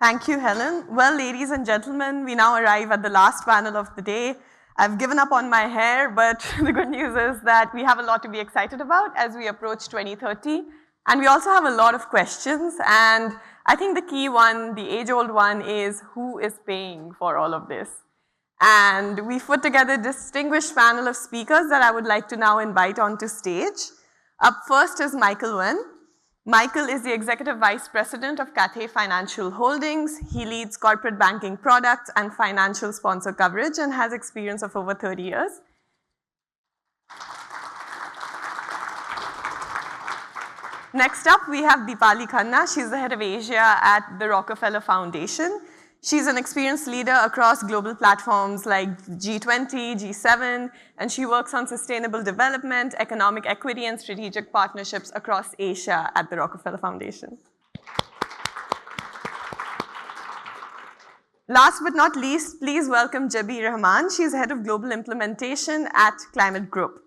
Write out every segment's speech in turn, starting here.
Thank you, Helen. Well, ladies and gentlemen, we now arrive at the last panel of the day. I've given up on my hair, but the good news is that we have a lot to be excited about as we approach 2030. And we also have a lot of questions. And I think the key one, the age-old one, is who is paying for all of this? And we've put together a distinguished panel of speakers that I would like to now invite onto stage. Up first is Michael Wen. Michael is the Executive Vice President of Cathay Financial Holdings. He leads corporate banking products and financial sponsor coverage and has experience of over 30 years. Next up, we have Deepali Khanna. She's the head of Asia at the Rockefeller Foundation. She's an experienced leader across global platforms like G20, G7, and she works on sustainable development, economic equity, and strategic partnerships across Asia at the Rockefeller Foundation. Last but not least, please welcome Jabi Rahman. She's head of global implementation at Climate Group.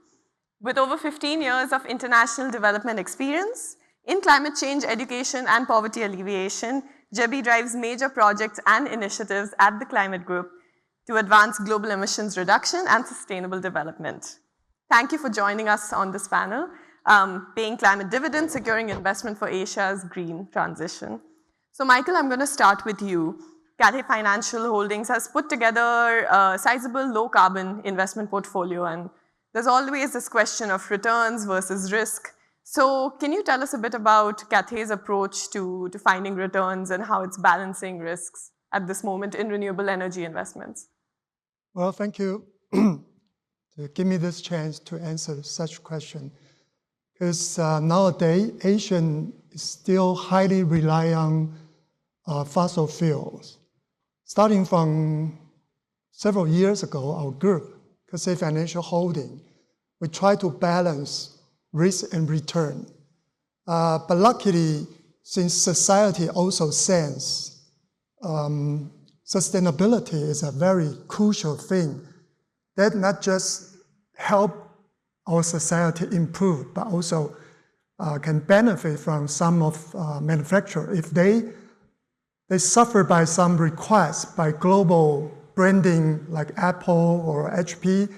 With over 15 years of international development experience in climate change, education, and poverty alleviation, Jabi drives major projects and initiatives at the Climate Group to advance global emissions reduction and sustainable development. Thank you for joining us on this panel, Paying Climate Dividends, Securing Investment for Asia's Green Transition. So Michael, I'm going to start with you. Cathay Financial Holdings has put together a sizable low-carbon investment portfolio, and there's always this question of returns versus risk. So can you tell us a bit about Cathay's approach to finding returns and how it's balancing risks at this moment in renewable energy investments? Well, thank you to give me this chance to answer such a question. Because nowadays, Asia is still highly reliant on fossil fuels. Starting from several years ago, our group, Cathay Financial Holdings, we try to balance risk and return. But luckily, since society also senses sustainability is a very crucial thing, that not just help our society improve, but also can benefit from some of manufacturers. If they suffer by some requests by global branding like Apple or HP,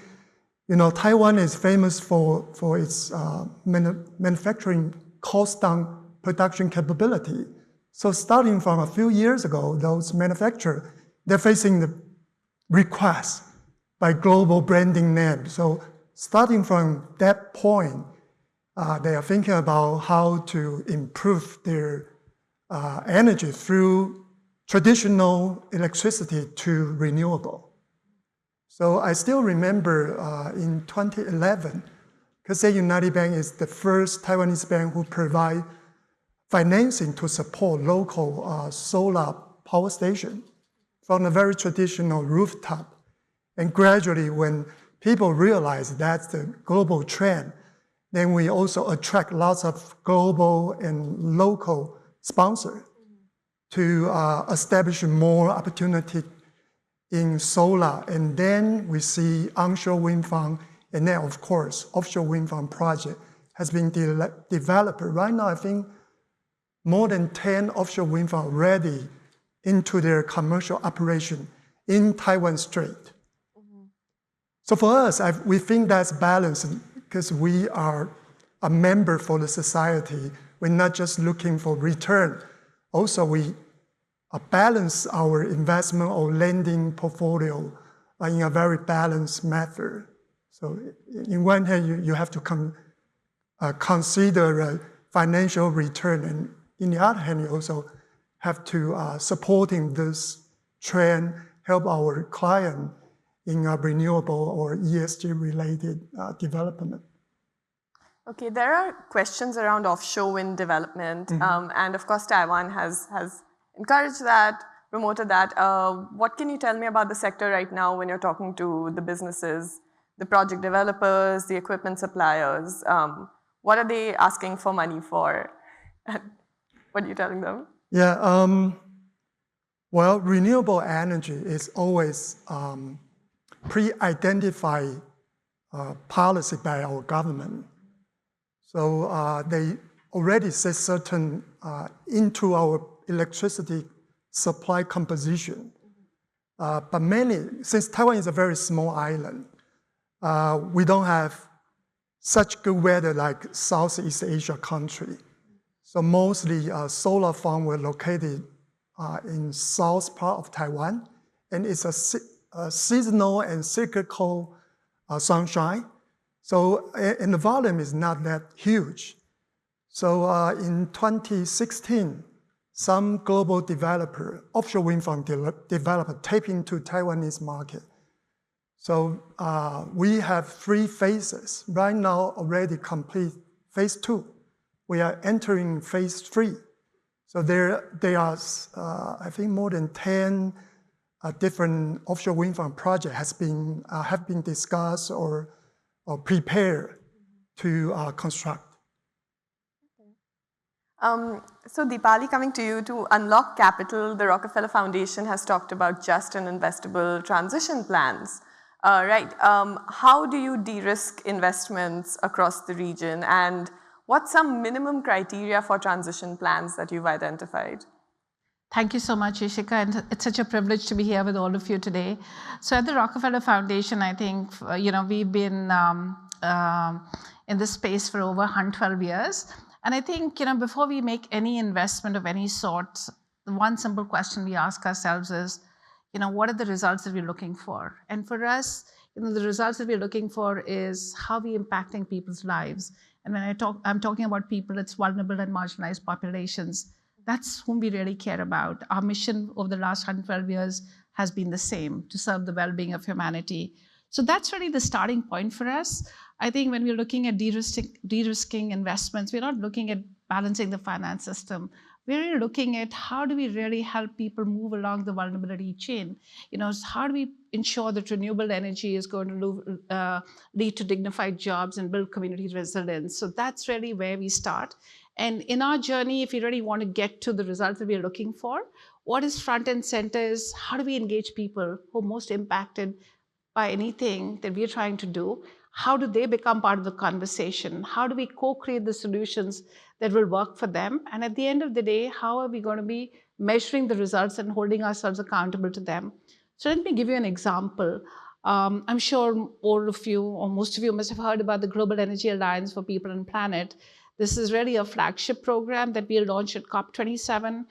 you know, Taiwan is famous for its manufacturing cost-down production capability. So starting from a few years ago, those manufacturers, they're facing the requests by global branding names. So starting from that point, they are thinking about how to improve their energy through traditional electricity to renewable. So I still remember in 2011, Cathay United Bank is the first Taiwanese bank who provide financing to support local solar power station from a very traditional rooftop. And gradually, when people realize that's the global trend, then we also attract lots of global and local sponsors to establish more opportunity in solar, and then we see onshore wind farm, and then of course, offshore wind farm project has been developed. Right now, I think more than 10 offshore wind farms ready into their commercial operation in Taiwan Strait. Mm-hmm. So for us, we think that's balanced because we are a member for the society. We're not just looking for return. Also, we balance our investment or lending portfolio in a very balanced method. So in one hand, you have to consider financial return, and in the other hand, you also have to supporting this trend, help our client in a renewable or ESG-related development. Okay, there are questions around offshore wind development, and of course, Taiwan has encouraged that, promoted that. What can you tell me about the sector right now when you're talking to the businesses, the project developers, the equipment suppliers? What are they asking for money for? What are you telling them? Yeah, well, renewable energy is always pre-identified policy by our government. So they already set certain into our electricity supply composition. But mainly, since Taiwan is a very small island, we don't have such good weather like Southeast Asia country. So mostly solar farms were located in south part of Taiwan, and it's a seasonal and cyclical sunshine. So, and the volume is not that huge. So in 2016, some global developer, offshore wind farm developer, tapped into Taiwanese market. So we have 3 phases. Right now, already complete phase 2. We are entering phase 3. So there are, I think, more than 10 different offshore wind farm projects have been discussed or prepared to construct. So Deepali, coming to you, to unlock capital, the Rockefeller Foundation has talked about just and investable transition plans. Right, how do you de-risk investments across the region, and what's some minimum criteria for transition plans that you've identified? Thank you so much, Ishika, and it's such a privilege to be here with all of you today. So at the Rockefeller Foundation, I think, we've been in this space for over 112 years. And I think, before we make any investment of any sort, the one simple question we ask ourselves is, what are the results that we're looking for? And for us, the results that we're looking for is how we're impacting people's lives. And when I'm talking about people, it's vulnerable and marginalized populations. That's whom we really care about. Our mission over the last 112 years has been the same, to serve the well-being of humanity. So that's really the starting point for us. I think when we're looking at de-risking investments, we're not looking at balancing the finance system. We're really looking at how do we really help people move along the vulnerability chain? How do we ensure that renewable energy is going to lead to dignified jobs and build community resilience? So that's really where we start. And in our journey, if you really want to get to the results that we're looking for, what is front and center is how do we engage people who are most impacted by anything that we're trying to do? How do they become part of the conversation? How do we co-create the solutions that will work for them? And at the end of the day, how are we going to be measuring the results and holding ourselves accountable to them? So let me give you an example. I'm sure all of you, or most of you, must have heard about the Global Energy Alliance for People and Planet. This is really a flagship program that we launched at COP27.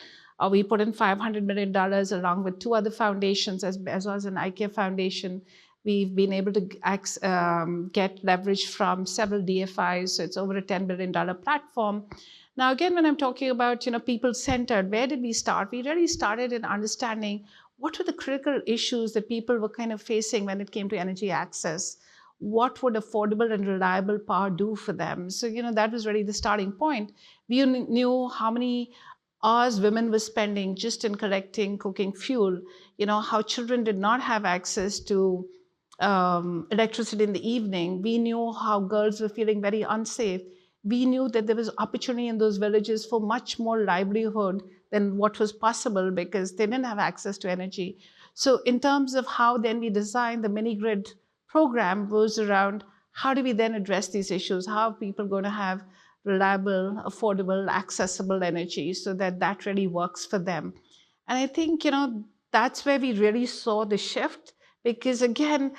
We put in $500 million along with 2 other foundations, as well as an IKEA foundation. We've been able to get leverage from several DFIs, so it's over a $10 billion platform. Now, again, when I'm talking about people-centered, where did we start? We really started in understanding what were the critical issues that people were kind of facing when it came to energy access. What would affordable and reliable power do for them? So, that was really the starting point. We knew how many hours women were spending just in collecting, cooking fuel, how children did not have access to electricity in the evening. We knew how girls were feeling very unsafe. We knew that there was opportunity in those villages for much more livelihood than what was possible because they didn't have access to energy. So in terms of how then we designed the mini-grid program was around how do we then address these issues? How are people going to have reliable, affordable, accessible energy so that that really works for them? And I think, that's where we really saw the shift. Because again,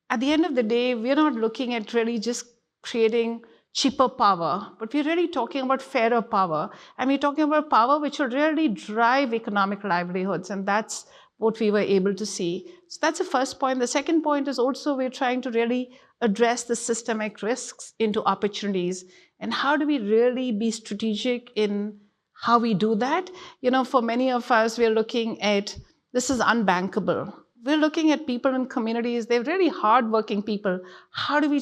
at the end of the day, we're not looking at really just creating cheaper power, but we're really talking about fairer power. And we're talking about power which will really drive economic livelihoods. And that's what we were able to see. So that's the first point. The second point is also we're trying to really address the systemic risks into opportunities. And how do we really be strategic in how we do that? For many of us, we're looking at this is unbankable. We're looking at people in communities, they're really hardworking people. How do we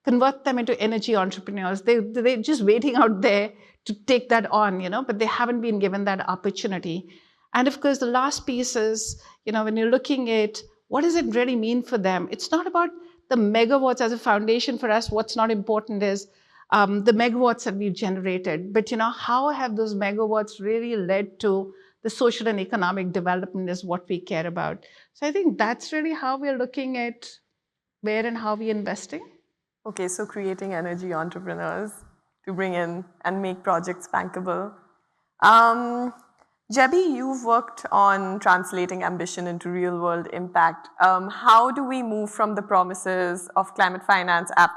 convert them into energy entrepreneurs? They're just waiting out there to take that on, but they haven't been given that opportunity. And of course, the last piece is, when you're looking at what does it really mean for them? It's not about the megawatts as a foundation for us. What's not important is the megawatts that we've generated. But, how have those megawatts really led to the social and economic development is what we care about. So I think that's really how we're looking at where and how we're investing. Okay, so creating energy entrepreneurs to bring in and make projects bankable. Jebby, you've worked on translating ambition into real-world impact. How do we move from the promises of climate finance at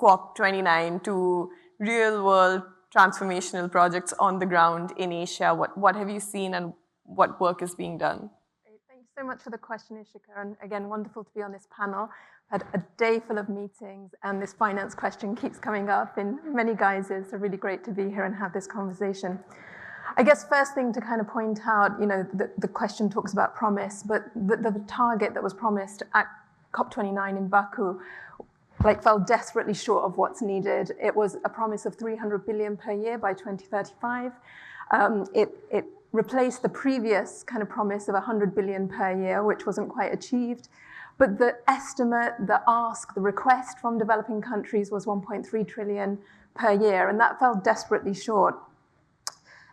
COP29 to real-world transformational projects on the ground in Asia? What have you seen and what work is being done? Thank you so much for the question, Ishika. And again, wonderful to be on this panel. Had a day full of meetings, and this finance question keeps coming up in many guises. So really great to be here and have this conversation. I guess first thing to kind of point out, the question talks about promise, but the target that was promised at COP29 in Baku fell desperately short of what's needed. It was a promise of 300 billion per year by 2035. It replaced the previous kind of promise of 100 billion per year, which wasn't quite achieved. But the estimate, the ask, the request from developing countries was 1.3 trillion per year, and that fell desperately short.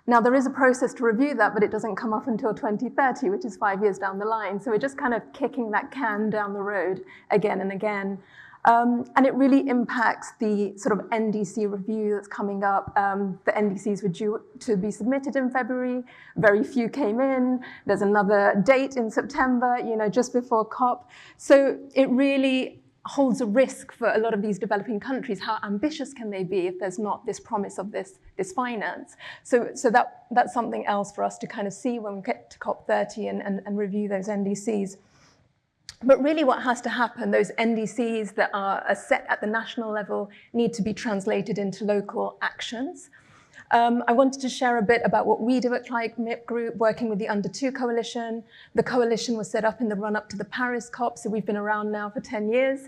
Now, there is a process to review that, but it doesn't come up until 2030, which is 5 years down the line. So we're just kind of kicking that can down the road again and again. And it really impacts the sort of NDC review that's coming up. The NDCs were due to be submitted in February. Very few came in. There's another date in September, just before COP. So it really holds a risk for a lot of these developing countries. How ambitious can they be if there's not this promise of this finance? So that's something else for us to kind of see when we get to COP30 and review those NDCs. But really what has to happen, those NDCs that are set at the national level need to be translated into local actions. I wanted to share a bit about what we do at Climate Group, working with the Under 2 Coalition. The coalition was set up in the run-up to the Paris COP, so we've been around now for 10 years.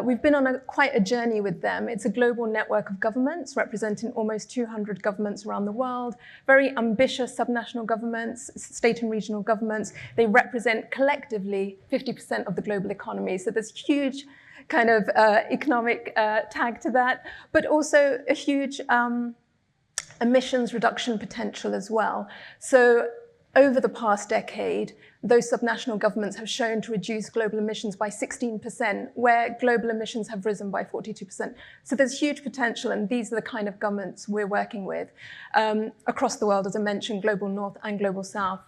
We've been on quite a journey with them. It's a global network of governments representing almost 200 governments around the world, very ambitious subnational governments, state and regional governments. They represent collectively 50% of the global economy, so there's huge kind of economic tag to that, but also a huge emissions reduction potential as well. So over the past decade, those subnational governments have shown to reduce global emissions by 16%, where global emissions have risen by 42%. So there's huge potential, and these are the kind of governments we're working with across the world, as I mentioned, Global North and Global South.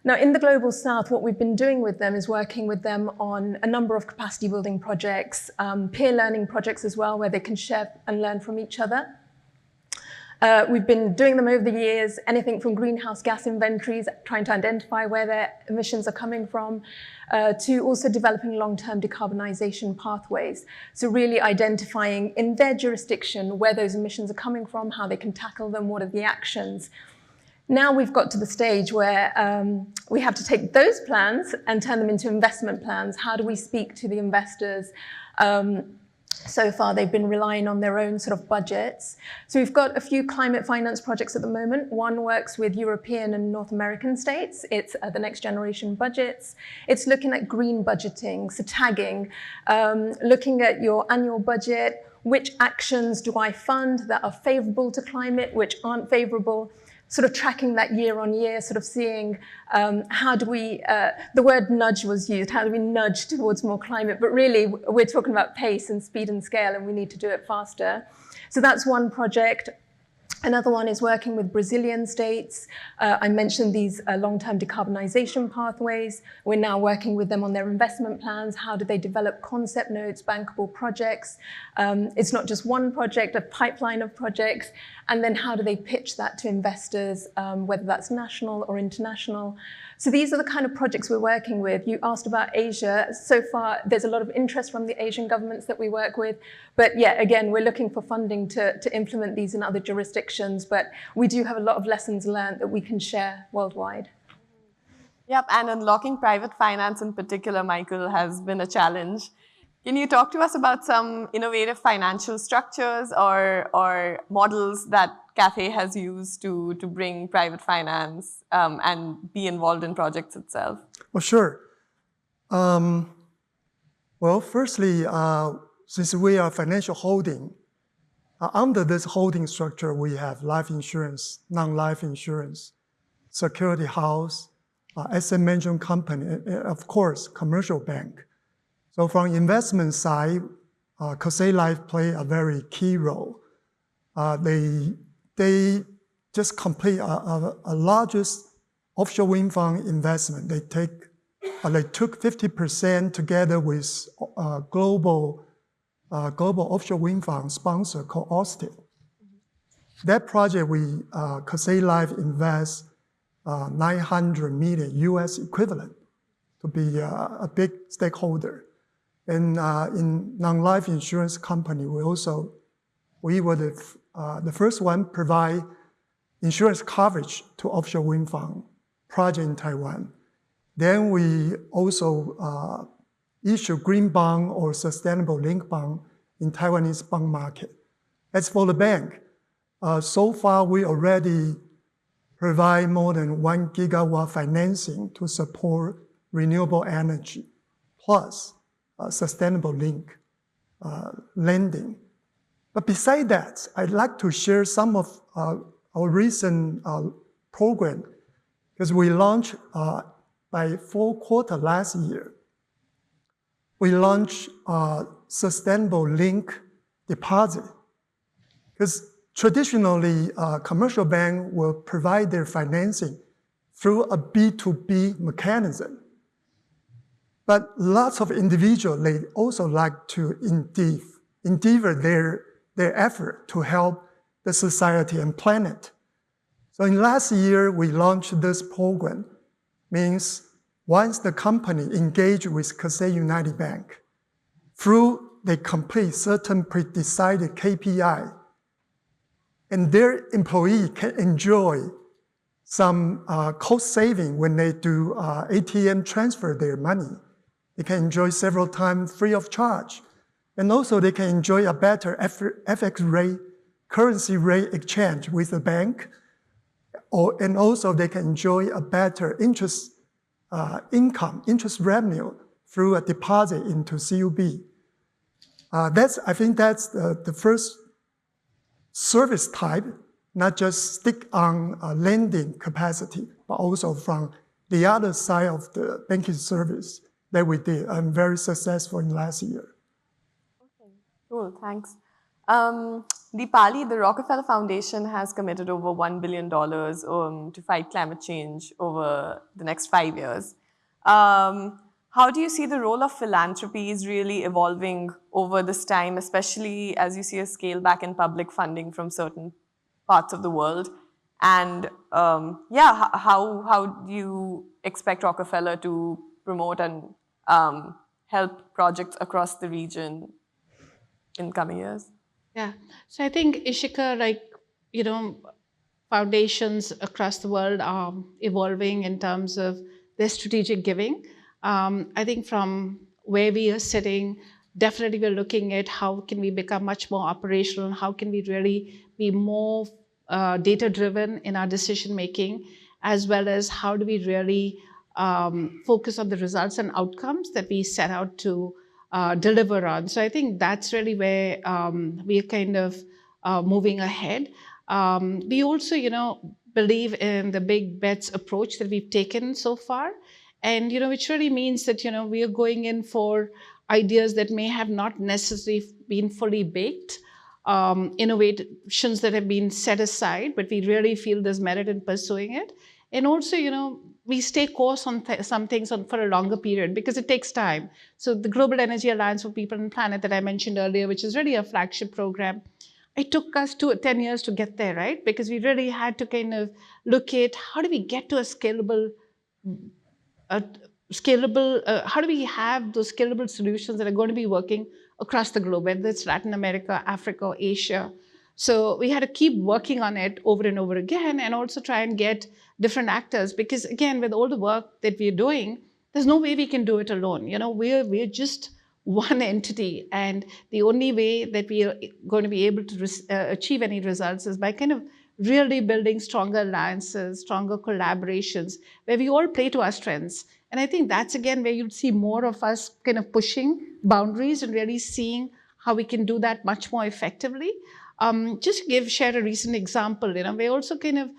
Now, in the Global South, what we've been doing with them is working with them on a number of capacity building projects, peer learning projects as well, where they can share and learn from each other. We've been doing them over the years, anything from greenhouse gas inventories, trying to identify where their emissions are coming from, to also developing long-term decarbonisation pathways. So really identifying in their jurisdiction where those emissions are coming from, how they can tackle them, what are the actions. Now we've got to the stage where we have to take those plans and turn them into investment plans. How do we speak to the investors? So far, they've been relying on their own sort of budgets. So we've got a few climate finance projects at the moment. One works with European and North American states. It's the next generation budgets. It's looking at green budgeting, so tagging, looking at your annual budget, which actions do I fund that are favorable to climate, which aren't favorable, sort of tracking that year on year, sort of seeing how do we, the word nudge was used, how do we nudge towards more climate? But really, we're talking about pace and speed and scale, and we need to do it faster. So that's one project. Another one is working with Brazilian states. I mentioned these long-term decarbonisation pathways. We're now working with them on their investment plans. How do they develop concept notes, bankable projects? It's not just one project, a pipeline of projects. And then how do they pitch that to investors, whether that's national or international? So these are the kind of projects we're working with. You asked about Asia. So far, there's a lot of interest from the Asian governments that we work with. But yeah, again, we're looking for funding to implement these in other jurisdictions. But we do have a lot of lessons learned that we can share worldwide. Yep, and unlocking private finance in particular, Michael, has been a challenge. Can you talk to us about some innovative financial structures or models that Cathay has used to bring private finance and be involved in projects itself? Well, sure. Well, firstly, since we are financial holding, under this holding structure, we have life insurance, non-life insurance, security house, asset management company, of course, commercial bank. So from investment side, Cathay Life play a very key role. They just complete a largest offshore wind farm investment. They took 50% together with a global offshore wind farm sponsor called Austin. That project, Cathay Life invests $900 million US equivalent to be a big stakeholder. And in non-life insurance company, we were the first one provide insurance coverage to offshore wind farm project in Taiwan. Then we also issue green bond or sustainable link bond in Taiwanese bond market. As for the bank, so far we already provide more than 1 gigawatt financing to support renewable energy, plus sustainable link lending. But beside that, I'd like to share some of our recent program, because we launched by fourth quarter last year. We launched sustainable link deposit, because traditionally, commercial bank will provide their financing through a B2B mechanism. But lots of individuals, they also like to endeavor their effort to help the society and planet. So in last year, we launched this program. Means once the company engage with Cathay United Bank, they complete certain pre-decided KPI, and their employee can enjoy some cost saving when they do ATM transfer their money. They can enjoy several times free of charge. And also they can enjoy a better FX rate, currency rate exchange with the bank. And also they can enjoy a better interest interest revenue through a deposit into CUB. I think that's the first service type, not just stick on lending capacity, but also from the other side of the banking service that we did. I'm very successful in last year. Okay, cool, thanks. Deepali, the Rockefeller Foundation has committed over $1 billion to fight climate change over the next 5 years. How do you see the role of philanthropies really evolving over this time, especially as you see a scale back in public funding from certain parts of the world? And how do you expect Rockefeller to promote and help projects across the region in coming years? Yeah, so I think, Ishika, foundations across the world are evolving in terms of their strategic giving. I think from where we are sitting, definitely we're looking at how can we become much more operational, how can we really be more data-driven in our decision-making, as well as how do we really focus on the results and outcomes that we set out to deliver on. So I think that's really where we are kind of moving ahead. We also, believe in the big bets approach that we've taken so far. And, which really means that, we are going in for ideas that may have not necessarily been fully baked, innovations that have been set aside, but we really feel there's merit in pursuing it. And also, we stay course on some things for a longer period because it takes time. So the Global Energy Alliance for People and Planet that I mentioned earlier, which is really a flagship program, it took us 10 years to get there, right? Because we really had to kind of look at how do we get to a how do we have those scalable solutions that are going to be working across the globe, whether it's Latin America, Africa, or Asia. So we had to keep working on it over and over again and also try and get different actors because, again, with all the work that we're doing, there's no way we can do it alone. We're just one entity, and the only way that we are going to be able to achieve any results is by kind of really building stronger alliances, stronger collaborations, where we all play to our strengths. And I think that's, again, where you'll see more of us kind of pushing boundaries and really seeing how we can do that much more effectively. Just to share a recent example, we're also kind of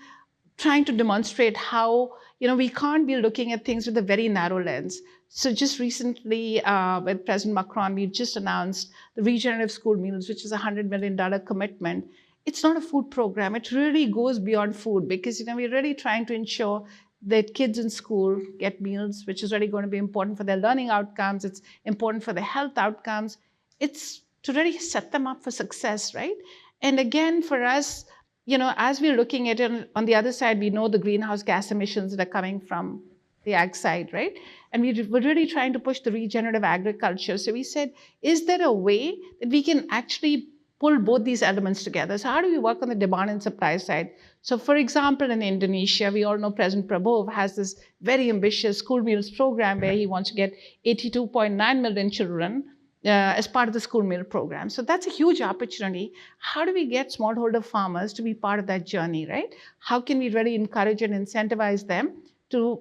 trying to demonstrate how, we can't be looking at things with a very narrow lens. So just recently, with President Macron, we just announced the regenerative school meals, which is a $100 million commitment. It's not a food program. It really goes beyond food because, we're really trying to ensure that kids in school get meals, which is really going to be important for their learning outcomes. It's important for their health outcomes. It's to really set them up for success, right? And again, for us, as we're looking at it on the other side, we know the greenhouse gas emissions that are coming from the ag side, right? And we're really trying to push the regenerative agriculture. So we said, is there a way that we can actually pull both these elements together? So how do we work on the demand and supply side? So for example, in Indonesia, we all know President Prabowo has this very ambitious school meals program where he wants to get 82.9 million children as part of the school meal program. So that's a huge opportunity. How do we get smallholder farmers to be part of that journey, right? How can we really encourage and incentivize them to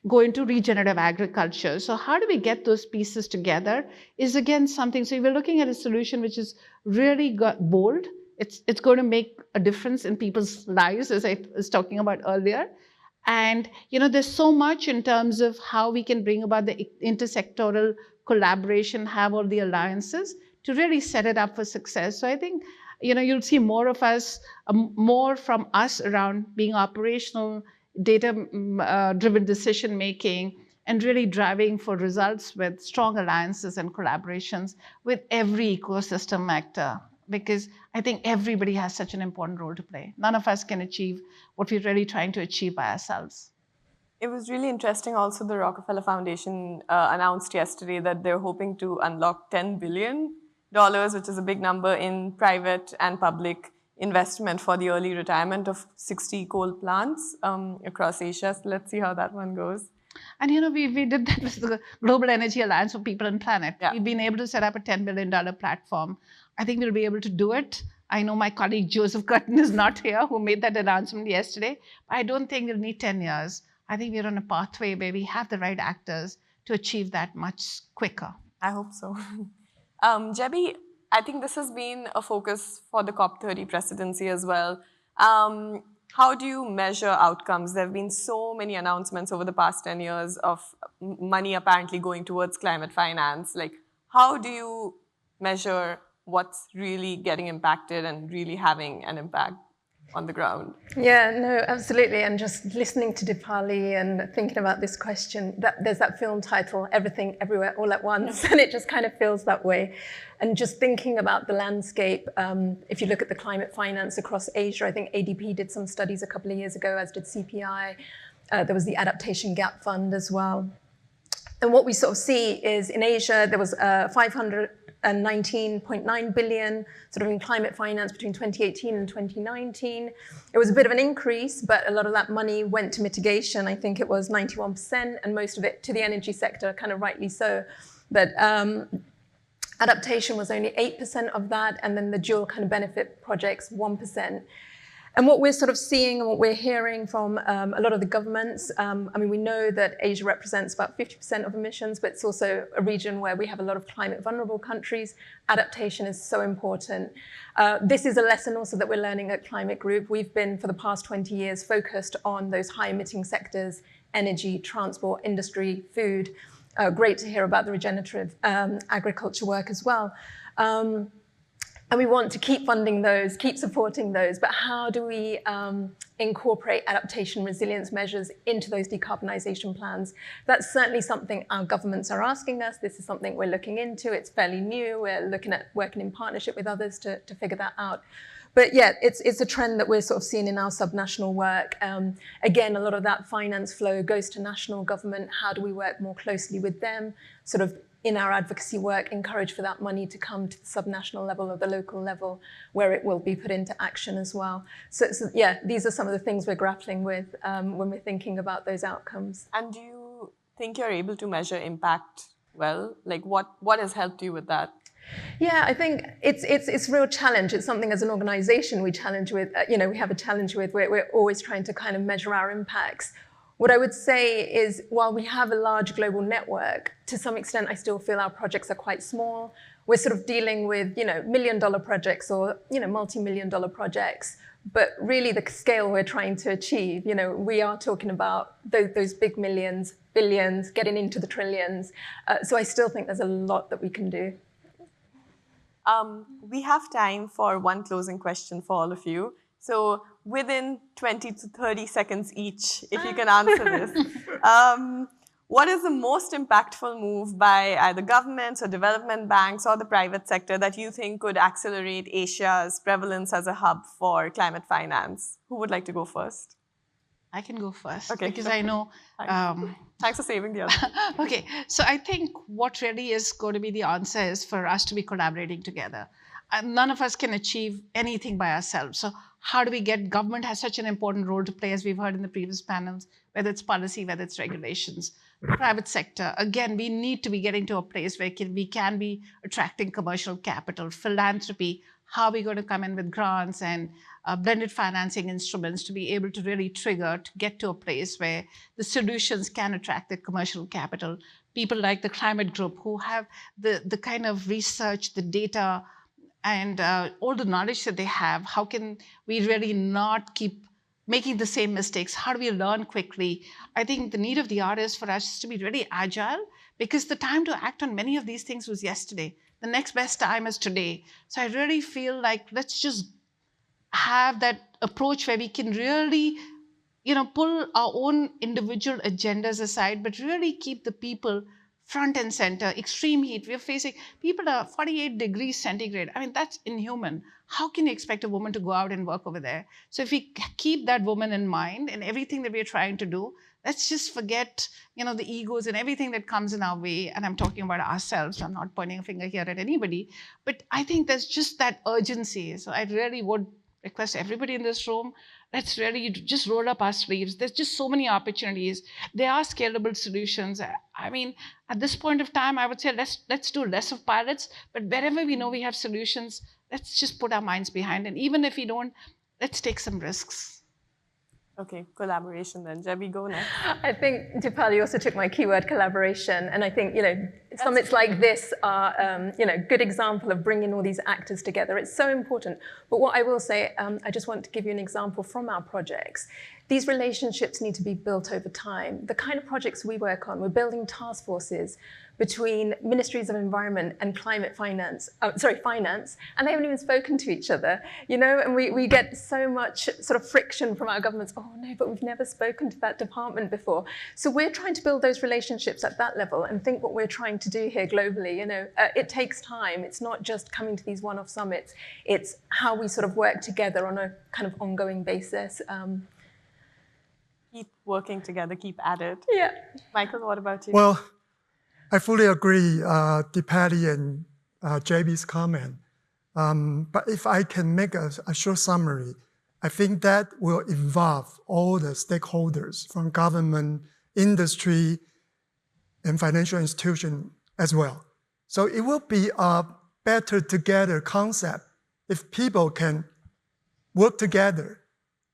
go into regenerative agriculture? So how do we get those pieces together is again something. So we're looking at a solution which is really bold. It's going to make a difference in people's lives, as I was talking about earlier. And there's so much in terms of how we can bring about the intersectoral collaboration, have all the alliances to really set it up for success. So I think you'll see more of us, more from us around being operational, data-driven decision making, and really driving for results with strong alliances and collaborations with every ecosystem actor. Because I think everybody has such an important role to play. None of us can achieve what we're really trying to achieve by ourselves. It was really interesting also, the Rockefeller Foundation announced yesterday that they're hoping to unlock $10 billion, which is a big number, in private and public investment for the early retirement of 60 coal plants across Asia. So let's see how that one goes. And we did that with the Global Energy Alliance for People and Planet. Yeah. We've been able to set up a $10 billion platform. I think we'll be able to do it. I know my colleague Joseph Curtin is not here, who made that announcement yesterday. But I don't think we'll need 10 years. I think we're on a pathway where we have the right actors to achieve that much quicker. I hope so. Jebby, I think this has been a focus for the COP30 presidency as well. How do you measure outcomes? There have been so many announcements over the past 10 years of money apparently going towards climate finance. Like, how do you measure what's really getting impacted and really having an impact on the ground? Yeah, no, absolutely. And just listening to Deepali and thinking about this question, there's that film title, Everything, Everywhere, All at Once, and it just kind of feels that way. And just thinking about the landscape, if you look at the climate finance across Asia, I think ADP did some studies a couple of years ago, as did CPI. There was the Adaptation Gap Fund as well. And what we sort of see is in Asia, there was 519.9 billion sort of in climate finance between 2018 and 2019. It was a bit of an increase, but a lot of that money went to mitigation. I think it was 91%, and most of it to the energy sector, kind of rightly so. But adaptation was only 8% of that, and then the dual kind of benefit projects, 1%. And what we're sort of seeing and what we're hearing from a lot of the governments, we know that Asia represents about 50% of emissions, but it's also a region where we have a lot of climate vulnerable countries. Adaptation is so important. This is a lesson also that we're learning at Climate Group. We've been, for the past 20 years, focused on those high emitting sectors, energy, transport, industry, food. Great to hear about the regenerative agriculture work as well. And we want to keep funding those, keep supporting those, but how do we incorporate adaptation resilience measures into those decarbonisation plans? That's certainly something our governments are asking us. This is something we're looking into. It's fairly new. We're looking at working in partnership with others to figure that out. But yeah, it's a trend that we're sort of seeing in our subnational work. Again, a lot of that finance flow goes to national government. How do we work more closely with them? Sort of in our advocacy work, encourage for that money to come to the subnational level or the local level where it will be put into action as well. So yeah, these are some of the things we're grappling with when we're thinking about those outcomes. And do you think you're able to measure impact well? Like what has helped you with that? Yeah, I think it's a real challenge. It's something as an organization we challenge with, we have a challenge with. We're always trying to kind of measure our impacts. What I would say is, while we have a large global network, to some extent, I still feel our projects are quite small. We're sort of dealing with, million-dollar projects or, multi-million-dollar projects. But really, the scale we're trying to achieve, we are talking about those big millions, billions, getting into the trillions. So I still think there's a lot that we can do. We have time for one closing question for all of you. So within 20 to 30 seconds each, if you can answer this. What is the most impactful move by either governments or development banks or the private sector that you think could accelerate Asia's prevalence as a hub for climate finance? Who would like to go first? I can go first, Okay, because sure. I know. Thanks for saving the other. Okay, so I think what really is going to be the answer is for us to be collaborating together. None of us can achieve anything by ourselves. So how do we get, government has such an important role to play, as we've heard in the previous panels, whether it's policy, whether it's regulations. Private sector, again, we need to be getting to a place where we can be attracting commercial capital, philanthropy. How are we going to come in with grants and blended financing instruments to be able to really trigger, to get to a place where the solutions can attract the commercial capital? People like the Climate Group, who have the kind of research, the data, and all the knowledge that they have. How can we really not keep making the same mistakes? How do we learn quickly? I think the need of the hour is for us to be really agile, because the time to act on many of these things was yesterday. The next best time is today. So I really feel like let's just have that approach where we can really, pull our own individual agendas aside, but really keep the people front and center. Extreme heat, we're facing, people are 48 degrees centigrade. I mean, that's inhuman. How can you expect a woman to go out and work over there? So if we keep that woman in mind in everything that we're trying to do, let's just forget, the egos and everything that comes in our way. And I'm talking about ourselves. I'm not pointing a finger here at anybody. But I think there's just that urgency. So I really would request everybody in this room, let's really just roll up our sleeves. There's just so many opportunities. There are scalable solutions. I mean, at this point of time, I would say let's do less of pilots, but wherever we know we have solutions, let's just put our minds behind. And even if we don't, let's take some risks. Okay, collaboration then. Jebby, go next. I think Deepali also took my keyword, collaboration. And I think, summits like this are, good example of bringing all these actors together. It's so important. But what I will say, I just want to give you an example from our projects. These relationships need to be built over time. The kind of projects we work on, we're building task forces between ministries of environment and finance, and they haven't even spoken to each other, and we get so much sort of friction from our governments. Oh no, but we've never spoken to that department before. So we're trying to build those relationships at that level and think what we're trying to do here globally. It takes time. It's not just coming to these one-off summits. It's how we sort of work together on a kind of ongoing basis. Keep working together, keep at it. Yeah. Michael, what about you? Well, I fully agree, Deepali and JB's comment. But if I can make a short summary, I think that will involve all the stakeholders from government, industry, and financial institution as well. So it will be a better together concept. If people can work together,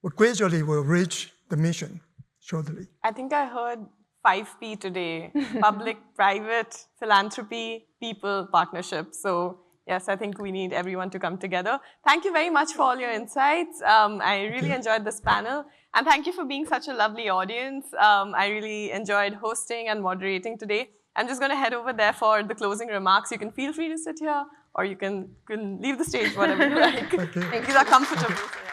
we gradually will reach the mission shortly. I think I heard 5P today: public, private, philanthropy, people, partnership. So yes, I think we need everyone to come together. Thank you very much for all your insights. I really enjoyed this panel. And thank you for being such a lovely audience. I really enjoyed hosting and moderating today. I'm just going to head over there for the closing remarks. You can feel free to sit here, or you can leave the stage, whatever you like. Okay. These are comfortable. So yeah.